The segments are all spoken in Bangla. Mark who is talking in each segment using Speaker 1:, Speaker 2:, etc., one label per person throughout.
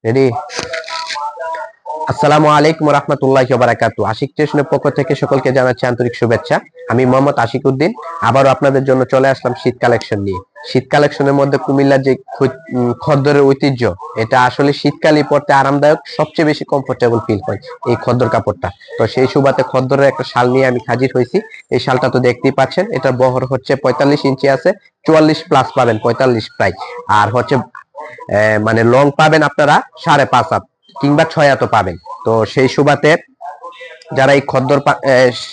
Speaker 1: রেডি। আসসালামু আলাইকুম রাহমাতুল্লাহি ওয়া বারাকাতুহু। আশিক স্টেশনের পক্ষ থেকে সকলকে জানাচ্ছি আন্তরিক শুভেচ্ছা। আমি মোহাম্মদ আশিক উদ্দিন আবারও আপনাদের জন্য চলে আসলাম শীত কালেকশন নিয়ে। শীত কালেকশনের মধ্যে কুমিল্লার যে খদ্দরের ঐতিহ্য, এটা আসলে শীতকালে পরতে আরামদায়ক, সবচেয়ে বেশি কমফোর্টেবল ফিল হয় এই খদ্দর কাপড়টা। তো সেই সুবাদে খদ্দরের একটা শাল নিয়ে আমি হাজির হয়েছি। এই শালটা তো দেখতেই পাচ্ছেন, এটার বহর হচ্ছে 45 ইঞ্চি আছে, 44 প্লাস পাবেন, 45 প্রায়। আর হচ্ছে মানে লং পাবেন আপনারা 5.5 হাত কিংবা 6 হাতও পাবেন। তো সেই সুবাদে যারা এই খদ্দর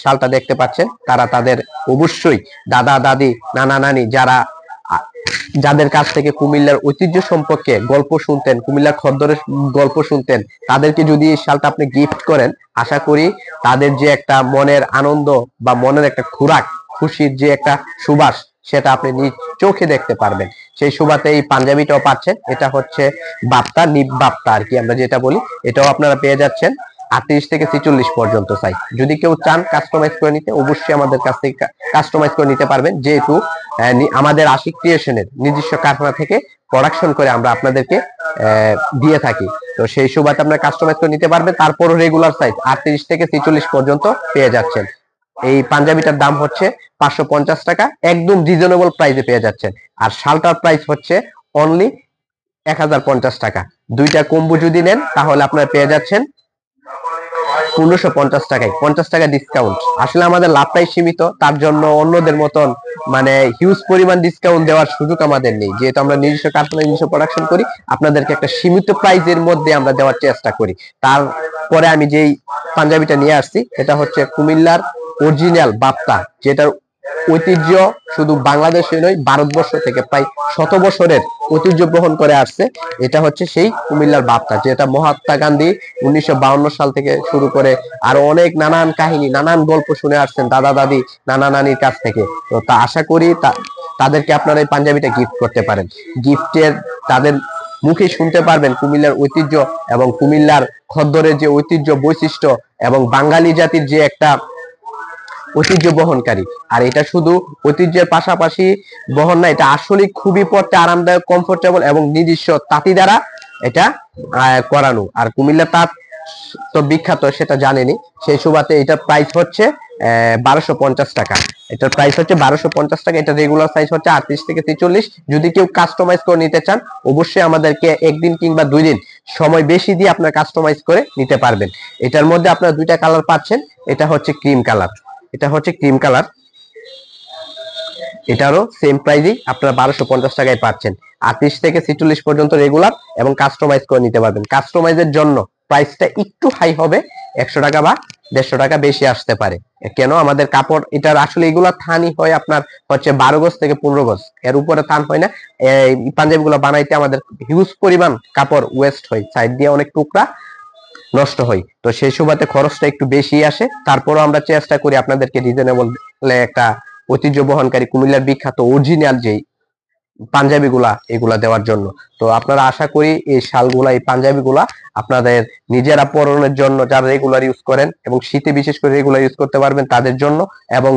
Speaker 1: শালটা দেখতে পাচ্ছেন, তারা তাদের অবশ্যই দাদা দাদি নানা নানি যাদের কাছ থেকে কুমিল্লার ঐতিহ্য সম্পর্কে গল্প শুনতেন, কুমিল্লার খদ্দরের গল্প শুনতেন, তাদেরকে যদি এই শালটা আপনি গিফট করেন, আশা করি তাদের যে একটা মনের আনন্দ বা মনের একটা খুরাক, খুশির যে একটা সুবাস, সেটা আপনি নিজ চোখে দেখতে পারবেন। সেই সুবাদে এই পাঞ্জাবিটাও পাচ্ছেন, এটা হচ্ছে বাপ্তা নিব বাপ্তা আর কি আমরা যেটা বলি, এটাও আপনারা পেয়ে যাচ্ছেন 38 থেকে 46 পর্যন্ত সাইজ। যদি কেউ চান কাস্টমাইজ করে নিতে, অবশ্যই আমাদের কাছ থেকে কাস্টমাইজ করে নিতে পারবেন, যেহেতু আমাদের আশিক ক্রিয়েশনের নিজস্ব কারখানা থেকে প্রোডাকশন করে আমরা আপনাদেরকে দিয়ে থাকি। তো সেই সুবাদে আপনারা কাস্টমাইজ করে নিতে পারবেন। তারপরও রেগুলার সাইজ 38 থেকে 46 পর্যন্ত পেয়ে যাচ্ছেন। এই পাঞ্জাবিটার দাম হচ্ছে 550 টাকা, একদম রিজনেবল প্রাইসে পেয়ে যাচ্ছেন। আর শালটার প্রাইস হচ্ছে অনলি 1050 টাকা। দুইটা কম্বো যদি নেন তাহলে আপনারা পেয়ে যাচ্ছেন 1550 টাকায়, 50 টাকা ডিসকাউন্ট। আসলে আমাদের লাভটাই সীমিত, তার জন্য অন্যদের মতন মানে হিউজ পরিমাণ ডিসকাউন্ট দেওয়ার সুযোগ আমাদের নেই, যেহেতু আমরা নিজস্ব কারখানায় নিজস্ব প্রোডাকশন করি। আপনাদেরকে একটা সীমিত প্রাইজের মধ্যে আমরা দেওয়ার চেষ্টা করি। তারপরে আমি যেই পাঞ্জাবিটা নিয়ে আসছি, এটা হচ্ছে কুমিল্লার অরিজিনাল বাপ্তা, যেটার ঐতিহ্য শুধু বাংলাদেশে নয়, ভারতবর্ষ থেকে প্রায় 100 বছরের ঐতিহ্য বহন করে আসছে। এটা হচ্ছে সেই কুমিল্লার বাপ্তা, যেটা মহাত্মা গান্ধী 1952 সাল থেকে শুরু করে আরো অনেক নানান কাহিনী, নানান গল্প শুনে আসছেন দাদা দাদি নানা নানির কাছ থেকে। তো তা আশা করি তাদেরকে আপনারা এই পাঞ্জাবিটা গিফট করতে পারেন। গিফটের তাদের মুখে শুনতে পারবেন কুমিল্লার ঐতিহ্য এবং কুমিল্লার খদ্দরের যে ঐতিহ্য বৈশিষ্ট্য এবং বাঙালি জাতির যে একটা ঐতিহ্য বহনকারী। আর এটা শুধু ঐতিহ্যের পাশাপাশি বহন না, এটা আসলে খুবই পড়তে আরামদায়ক, কমফোর্টেবল এবং নিজস্ব তাঁতি দ্বারা এটা করানো। আর কুমিল্লা তাঁত তো বিখ্যাত, সেটা জানেনি। সেই সুবাদে এটার প্রাইস হচ্ছে 1250 টাকা। এটার প্রাইস হচ্ছে 1250 টাকা। এটা রেগুলার সাইজ হচ্ছে 38 থেকে 43। যদি কেউ কাস্টমাইজ করে নিতে চান, অবশ্যই আমাদেরকে একদিন কিংবা 2 দিন সময় বেশি দিয়ে আপনার কাস্টমাইজ করে নিতে পারবেন। এটার মধ্যে আপনারা দুইটা কালার পাচ্ছেন। এটা হচ্ছে ক্রিম কালার, এটা হচ্ছে ক্রিম কালার। এটারও সেম প্রাইসই আপনারা 1250 টাকায় পাচ্ছেন। 38 থেকে 46 পর্যন্ত রেগুলার এবং কাস্টমাইজ করে নিতে পারবেন। কাস্টমাইজের জন্য প্রাইসটা একটু হাই হবে, 100 টাকা বা 150 টাকা বেশি আসতে পারে। কেন, আমাদের কাপড় এটার আসলে এগুলা থানই হয় আপনার হচ্ছে 12 গজ থেকে 15 গজ, এর উপরে থান হয় না। এই পাঞ্জাবিগুলো বানাইতে আমাদের হিউজ পরিমাণ কাপড় ওয়েস্ট হয়, সাইড দিয়ে অনেক টুকরা নষ্ট হয়। তো সেই সুবাদে খরচটা একটু বেশি আসে। তারপরও আমরা চেষ্টা করি আপনাদেরকে রিজনেবল একটা ঐতিহ্য বহনকারী কুমিল্লার বিখ্যাত অরিজিনাল যেই পাঞ্জাবিগুলা এগুলা দেওয়ার জন্য। তো আপনারা আশা করি এই শালগুলা, এই পাঞ্জাবিগুলা আপনাদের নিজেরা পরনের জন্য, যারা রেগুলার ইউজ করেন এবং শীতে বিশেষ করে রেগুলার ইউজ করতে পারবেন তাদের জন্য, এবং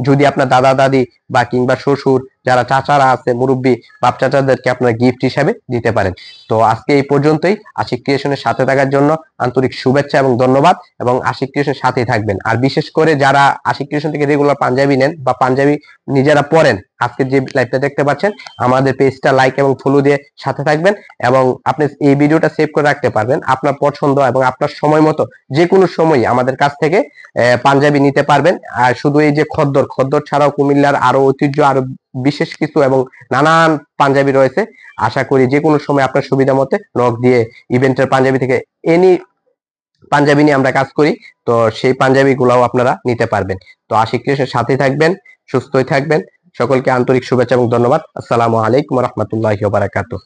Speaker 1: যদি আপনার দাদা দাদি বা কিংবা শ্বশুর যারা চাচারা আছে, মুরব্বী বাপ চাচাদেরকে আপনারা গিফট হিসাবে দিতে পারেন। তো আজকে এই পর্যন্তই। আশিক ক্রিয়েশনের সাথে থাকার জন্য আন্তরিক শুভেচ্ছা এবং ধন্যবাদ, এবং আশিক ক্রিয়েশনের সাথেই থাকবেন। আর বিশেষ করে যারা আশিক ক্রিয়েশন থেকে রেগুলার পাঞ্জাবি নেন বা পাঞ্জাবি নিজেরা পরেন, আজকে যে লাইভটা দেখতে পাচ্ছেন, আমাদের পেজটা লাইক এবং ফলো দিয়ে সাথে থাকবেন, এবং আপনি এই ভিডিওটা সেভ করে রাখতে পারবেন। আপনার পছন্দ এবং আপনার সময় মতো যে কোনো সময় আমাদের কাছ থেকে পাঞ্জাবি নিতে পারবেন। আর শুধু এই যে খদ্দর ছাড়াও কুমিল্লার আরো ঐতিহ্য, আরো বিশেষ কিছু এবং নানান পাঞ্জাবি রয়েছে। আশা করি যে কোনো সময় আপনার সুবিধা মতে নক দিয়ে ইভেন্টের পাঞ্জাবি থেকে এনি পাঞ্জাবি নিয়ে আমরা কাজ করি। তো সেই পাঞ্জাবি গুলাও আপনারা নিতে পারবেন। তো আশিক ক্রিয়েশনের সাথে থাকবেন, সুস্থই থাকবেন। সকলকে আন্তরিক শুভেচ্ছা এবং ধন্যবাদ। আসসালামু আলাইকুম ওয়া রাহমাতুল্লাহি ওয়া বারাকাতুহু।